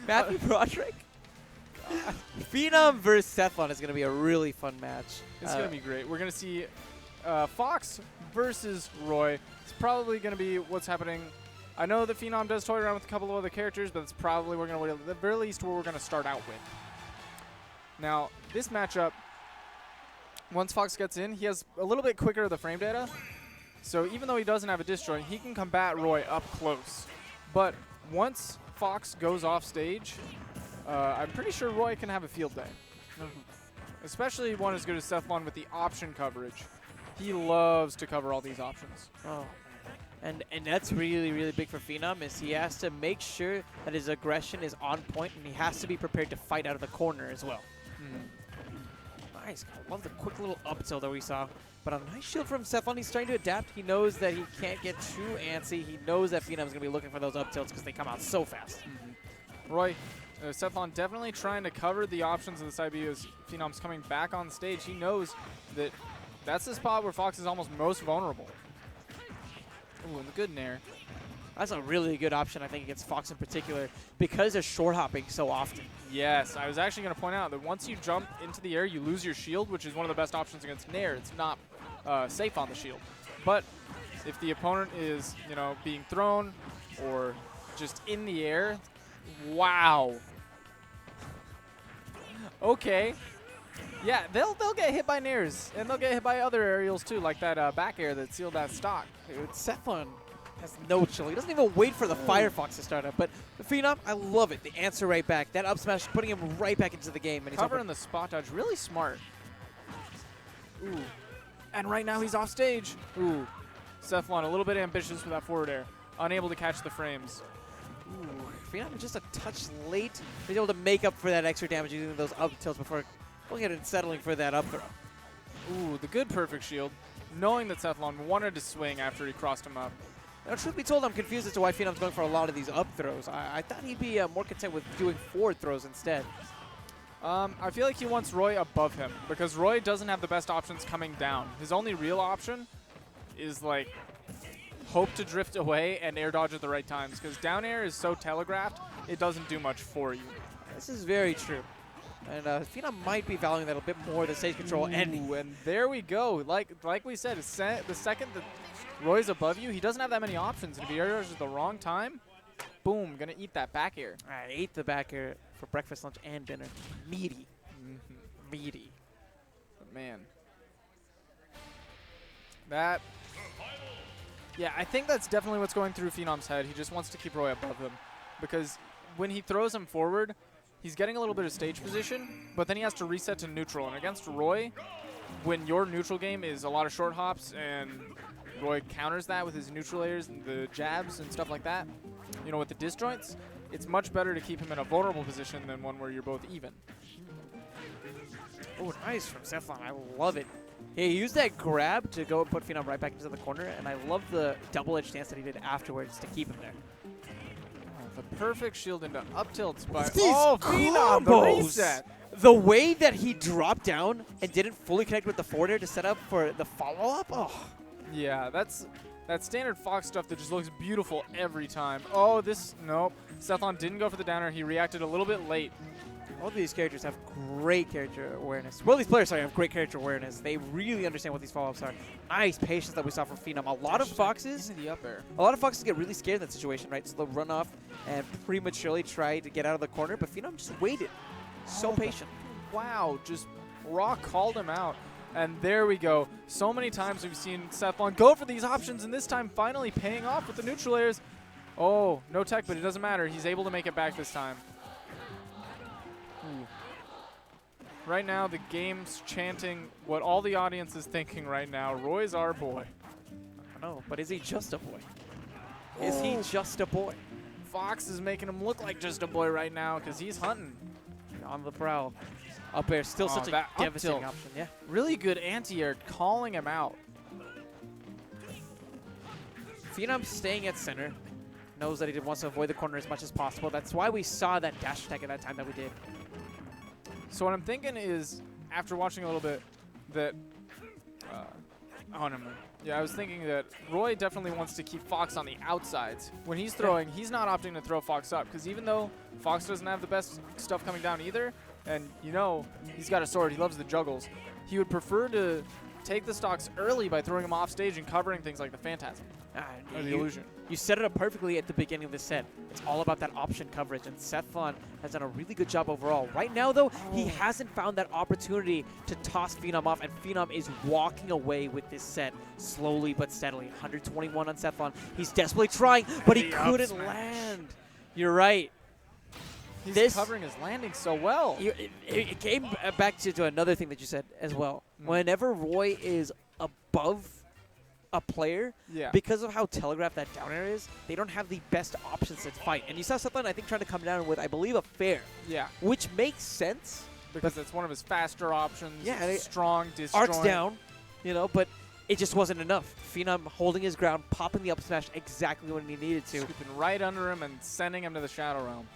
Matthew Broderick? Phenom versus Sethlon is going to be a really fun match. It's going to be great. We're going to see Fox versus Roy. It's probably going to be what's happening. I know that Phenom does toy around with a couple of other characters, but it's probably at the very least where we're going to start out with. Now, this matchup, once Fox gets in, he has a little bit quicker of the frame data. So even though he doesn't have a disjoint, he can combat Roy up close. But once Fox goes off stage, I'm pretty sure Roy can have a field day. Especially one as good as Sethlon with the option coverage. He loves to cover all these options. Oh. And that's really, really big for Phenom, is he has to make sure that his aggression is on point, and he has to be prepared to fight out of the corner as well. Nice. I love the quick little up tilt that we saw. But a nice shield from Sethlon. He's trying to adapt. He knows that he can't get too antsy. He knows that Phenom's going to be looking for those up tilts because they come out so fast. Roy, Sethlon definitely trying to cover the options of the side B as Phenom's coming back on stage. He knows that that's the spot where Fox is almost most vulnerable. Ooh, and the good nair. That's a really good option, I think, against Fox in particular, because they're short hopping so often. Yes, I was actually going to point out that once you jump into the air, you lose your shield, which is one of the best options against nair. It's not safe on the shield. But if the opponent is, being thrown or just in the air, wow. Okay. Yeah, they'll get hit by nairs, and they'll get hit by other aerials too, like that back air that sealed that stock. Dude, Sethlon has no chill. He doesn't even wait for the Firefox to start up. But Phenom, I love it. The answer right back. That up smash putting him right back into the game. And he's covering the spot dodge, really smart. Ooh. And right now he's off stage. Ooh. Sethlon a little bit ambitious with that forward air. Unable to catch the frames. Ooh. Phenom just a touch late. He's able to make up for that extra damage using those up tilts before going ahead and settling for that up throw. Ooh, the good perfect shield. Knowing that Sethlon wanted to swing after he crossed him up. Now, truth be told, I'm confused as to why Phenom's going for a lot of these up throws. I thought he'd be more content with doing forward throws instead. I feel like he wants Roy above him because Roy doesn't have the best options coming down. His only real option is like hope to drift away and air dodge at the right times because down air is so telegraphed, it doesn't do much for you. This is very true. And Phenom might be valuing that a bit more than stage control. Ooh, and there we go. Like we said, the second that Roy's above you, he doesn't have that many options. And if he air dodges at the wrong time, boom, gonna eat that back air. I ate the back air for breakfast, lunch, and dinner. Meaty. Meaty. But man. That. Yeah, I think that's definitely what's going through Phenom's head. He just wants to keep Roy above him. Because when he throws him forward, he's getting a little bit of stage position, but then he has to reset to neutral. And against Roy, when your neutral game is a lot of short hops and Roy counters that with his neutral airs and the jabs and stuff like that, with the disjoints, it's much better to keep him in a vulnerable position than one where you're both even. Oh, nice from Sethlon. I love it. He used that grab to go and put Phenom right back into the corner, and I love the double-edged stance that he did afterwards to keep him there. The perfect shield into up tilts by Phenom, the reset. The way that he dropped down and didn't fully connect with the forward air to set up for the follow-up, Yeah, that's that standard Fox stuff that just looks beautiful every time. Oh, nope. Sethlon didn't go for the downer. He reacted a little bit late. All of these characters have great character awareness. Well, these players, have great character awareness. They really understand what these follow-ups are. Nice patience that we saw from Phenom. A lot of Foxes get really scared in that situation, right? So they'll run off and prematurely try to get out of the corner, but Phenom just waited. So patient. Wow, just raw called him out. And there we go. So many times we've seen Sethlon go for these options, and this time finally paying off with the neutral airs. Oh, no tech, but it doesn't matter. He's able to make it back this time. Ooh. Right now, the game's chanting what all the audience is thinking right now. Roy's our boy. I know, but is he just a boy? Is he just a boy? Fox is making him look like just a boy right now because he's hunting. On the prowl. Up air, still such a devastating option. Yeah. Really good anti-air, calling him out. Phenom staying at center. Knows that he wants to avoid the corner as much as possible. That's why we saw that dash attack at that time that we did. So what I'm thinking is, after watching a little bit, that Oh, no, man. Yeah, I was thinking that Roy definitely wants to keep Fox on the outsides. When he's throwing, he's not opting to throw Fox up, because even though Fox doesn't have the best stuff coming down either, and you know he's got a sword, he loves the juggles, he would prefer to take the stocks early by throwing him off stage and covering things like the Phantasm or the Illusion. You set it up perfectly at the beginning of the set. It's all about that option coverage, and Sethlon has done a really good job overall. Right now, though, he hasn't found that opportunity to toss Phenom off, and Phenom is walking away with this set slowly but steadily. 121 on Sethlon. He's desperately trying, but he couldn't land. You're right. He's covering his landing so well. It came back to another thing that you said as well. Whenever Roy is above a player, because of how telegraphed that down air is, they don't have the best options to fight. And you saw Sethlon, I think, trying to come down with, I believe, a fair. Yeah. Which makes sense. Because it's one of his faster options. Yeah. Strong, disjoint. Arcs down, you know, but it just wasn't enough. Phenom holding his ground, popping the up smash exactly when he needed to. Scooping right under him and sending him to the Shadow Realm.